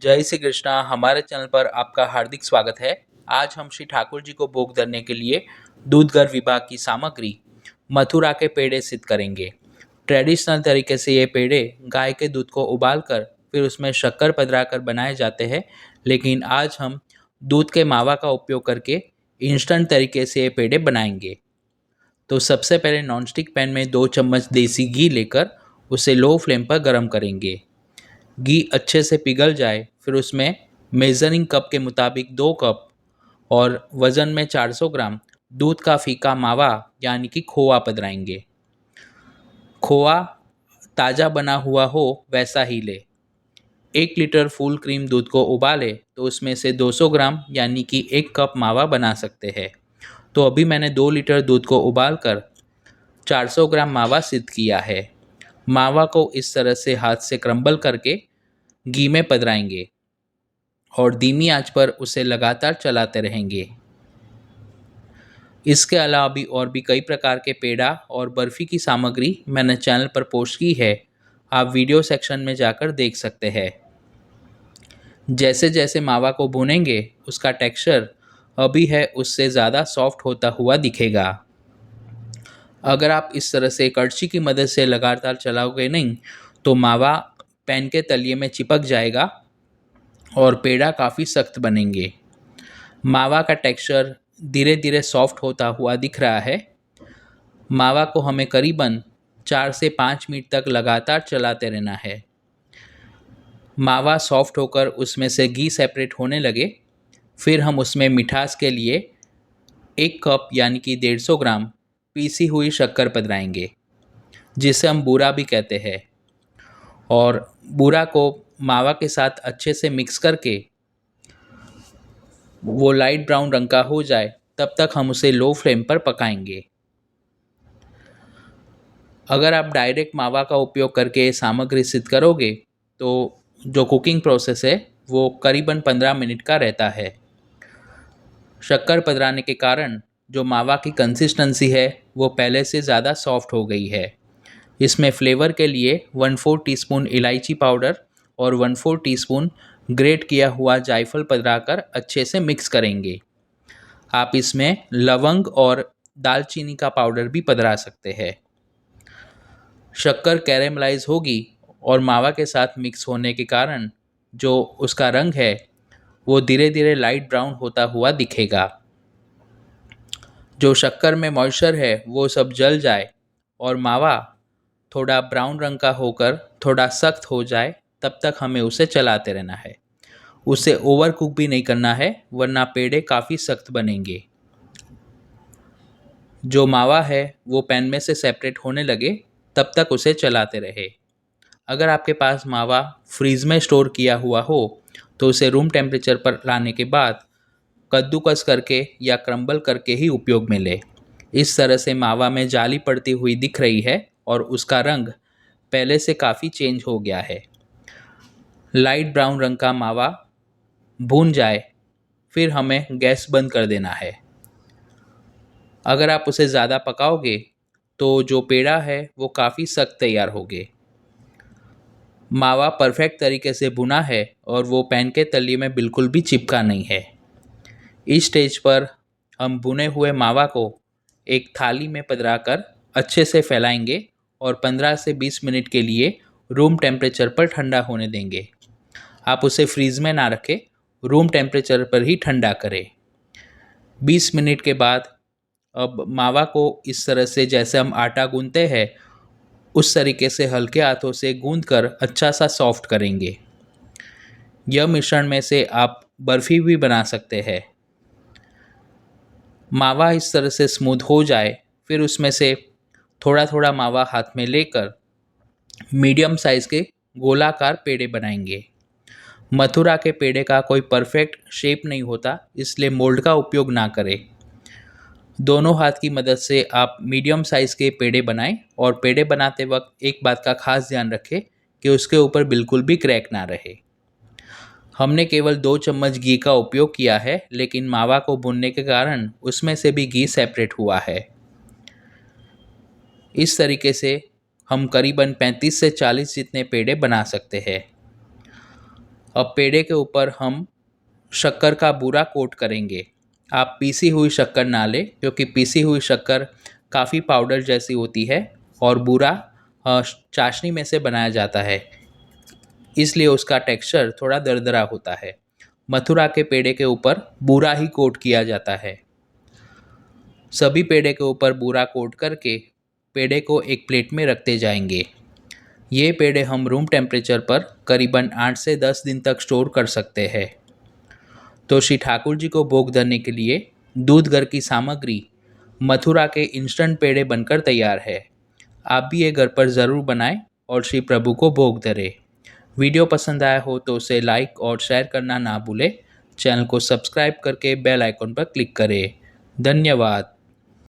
जय श्री कृष्णा। हमारे चैनल पर आपका हार्दिक स्वागत है। आज हम श्री ठाकुर जी को भोग धरने के लिए दूधगर विभाग की सामग्री मथुरा के पेड़े सिद्ध करेंगे। ट्रेडिशनल तरीके से ये पेड़े गाय के दूध को उबालकर फिर उसमें शक्कर पधराकर बनाए जाते हैं, लेकिन आज हम दूध के मावा का उपयोग करके इंस्टेंट तरीके से ये पेड़े बनाएंगे। तो सबसे पहले नॉनस्टिक पैन में 2 चम्मच देसी घी लेकर उसे लो फ्लेम पर गर्म करेंगे। घी अच्छे से पिघल जाए फिर उसमें मेजरिंग कप के मुताबिक 2 कप और वज़न में 400 ग्राम दूध का फीका मावा यानी कि खोआ पधराएंगे। खोआ ताज़ा बना हुआ हो वैसा ही ले। 1 लीटर फुल क्रीम दूध को उबाले तो उसमें से 200 ग्राम यानी कि 1 कप मावा बना सकते हैं। तो अभी मैंने 2 लीटर दूध को उबालकर 400 ग्राम मावा सिद्ध किया है। मावा को इस तरह से हाथ से क्रम्बल करके घी में पधराएंगे और धीमी आंच पर उसे लगातार चलाते रहेंगे। इसके अलावा भी और भी कई प्रकार के पेड़ा और बर्फ़ी की सामग्री मैंने चैनल पर पोस्ट की है, आप वीडियो सेक्शन में जाकर देख सकते हैं। जैसे जैसे मावा को भूनेंगे उसका टेक्सचर अभी है उससे ज़्यादा सॉफ्ट होता हुआ दिखेगा। अगर आप इस तरह से कड़छी की मदद से लगातार चलाओगे नहीं तो मावा पैन के तलिए में चिपक जाएगा और पेड़ा काफ़ी सख्त बनेंगे। मावा का टेक्सचर धीरे धीरे सॉफ्ट होता हुआ दिख रहा है। मावा को हमें करीबन 4 से 5 मिनट तक लगातार चलाते रहना है। मावा सॉफ्ट होकर उसमें से घी सेपरेट होने लगे फिर हम उसमें मिठास के लिए 1 कप यानी कि 150 ग्राम पीसी हुई शक्कर पधराएंगे, जिसे हम बूरा भी कहते हैं। और बूरा को मावा के साथ अच्छे से मिक्स करके वो लाइट ब्राउन रंग का हो जाए तब तक हम उसे लो फ्लेम पर पकाएंगे। अगर आप डायरेक्ट मावा का उपयोग करके सामग्री सिद्ध करोगे तो जो कुकिंग प्रोसेस है वो करीबन 15 मिनट का रहता है। शक्कर पधराने के कारण जो मावा की कंसिस्टेंसी है वो पहले से ज़्यादा सॉफ्ट हो गई है। इसमें फ्लेवर के लिए 1/4 टीस्पून इलायची पाउडर और 1/4 टीस्पून ग्रेट किया हुआ जायफल पधराकर अच्छे से मिक्स करेंगे। आप इसमें लवंग और दालचीनी का पाउडर भी पधरा सकते हैं। शक्कर कैरेमलाइज होगी और मावा के साथ मिक्स होने के कारण जो उसका रंग है वो धीरे धीरे लाइट ब्राउन होता हुआ दिखेगा। जो शक्कर में मॉइस्चर है वो सब जल जाए और मावा थोड़ा ब्राउन रंग का होकर थोड़ा सख्त हो जाए तब तक हमें उसे चलाते रहना है। उसे ओवर कुक भी नहीं करना है वरना पेड़े काफ़ी सख्त बनेंगे। जो मावा है वो पैन में से सेपरेट होने लगे तब तक उसे चलाते रहे। अगर आपके पास मावा फ्रीज में स्टोर किया हुआ हो तो उसे रूम टेम्परेचर पर लाने के बाद कद्दूकस करके या क्रम्बल करके ही उपयोग में ले। इस तरह से मावा में जाली पड़ती हुई दिख रही है और उसका रंग पहले से काफ़ी चेंज हो गया है। लाइट ब्राउन रंग का मावा भून जाए फिर हमें गैस बंद कर देना है। अगर आप उसे ज़्यादा पकाओगे तो जो पेड़ा है वो काफ़ी सख्त तैयार होगे। मावा परफेक्ट तरीके से भुना है और वो पैन के तलिए में बिल्कुल भी चिपका नहीं है। इस स्टेज पर हम भुने हुए मावा को एक थाली में पधराकर अच्छे से फैलाएंगे और 15 से 20 मिनट के लिए रूम टेम्परेचर पर ठंडा होने देंगे। आप उसे फ्रीज में ना रखें, रूम टेम्परेचर पर ही ठंडा करें। 20 मिनट के बाद अब मावा को इस तरह से जैसे हम आटा गूंथते हैं उस तरीके से हल्के हाथों से गूंथकर अच्छा सा सॉफ्ट करेंगे। यह मिश्रण में से आप बर्फ़ी भी बना सकते हैं। मावा इस तरह से स्मूथ हो जाए फिर उसमें से थोड़ा थोड़ा मावा हाथ में लेकर मीडियम साइज़ के गोलाकार पेड़े बनाएंगे। मथुरा के पेड़े का कोई परफेक्ट शेप नहीं होता, इसलिए मोल्ड का उपयोग ना करें। दोनों हाथ की मदद से आप मीडियम साइज़ के पेड़े बनाएं और पेड़े बनाते वक्त एक बात का खास ध्यान रखें कि उसके ऊपर बिल्कुल भी क्रैक ना रहे। हमने केवल 2 चम्मच घी का उपयोग किया है, लेकिन मावा को भूनने के कारण उसमें से भी घी सेपरेट हुआ है। इस तरीके से हम करीबन 35 से 40 जितने पेड़े बना सकते हैं। अब पेड़े के ऊपर हम शक्कर का बूरा कोट करेंगे। आप पीसी हुई शक्कर ना लें, क्योंकि पीसी हुई शक्कर काफ़ी पाउडर जैसी होती है और बूरा चाशनी में से बनाया जाता है, इसलिए उसका टेक्सचर थोड़ा दरदरा होता है। मथुरा के पेड़े के ऊपर बूरा ही कोट किया जाता है। सभी पेड़े के ऊपर बूरा कोट करके पेड़े को एक प्लेट में रखते जाएंगे। ये पेड़े हम रूम टेम्परेचर पर करीबन 8 से 10 दिन तक स्टोर कर सकते हैं। तो श्री ठाकुर जी को भोग धरने के लिए दूध घर की सामग्री मथुरा के इंस्टेंट पेड़े बनकर तैयार है। आप भी ये घर पर ज़रूर बनाएं और श्री प्रभु को भोग धरें। वीडियो पसंद आया हो तो उसे लाइक और शेयर करना ना भूलें। चैनल को सब्सक्राइब करके बेल आइकन पर क्लिक करें। धन्यवाद।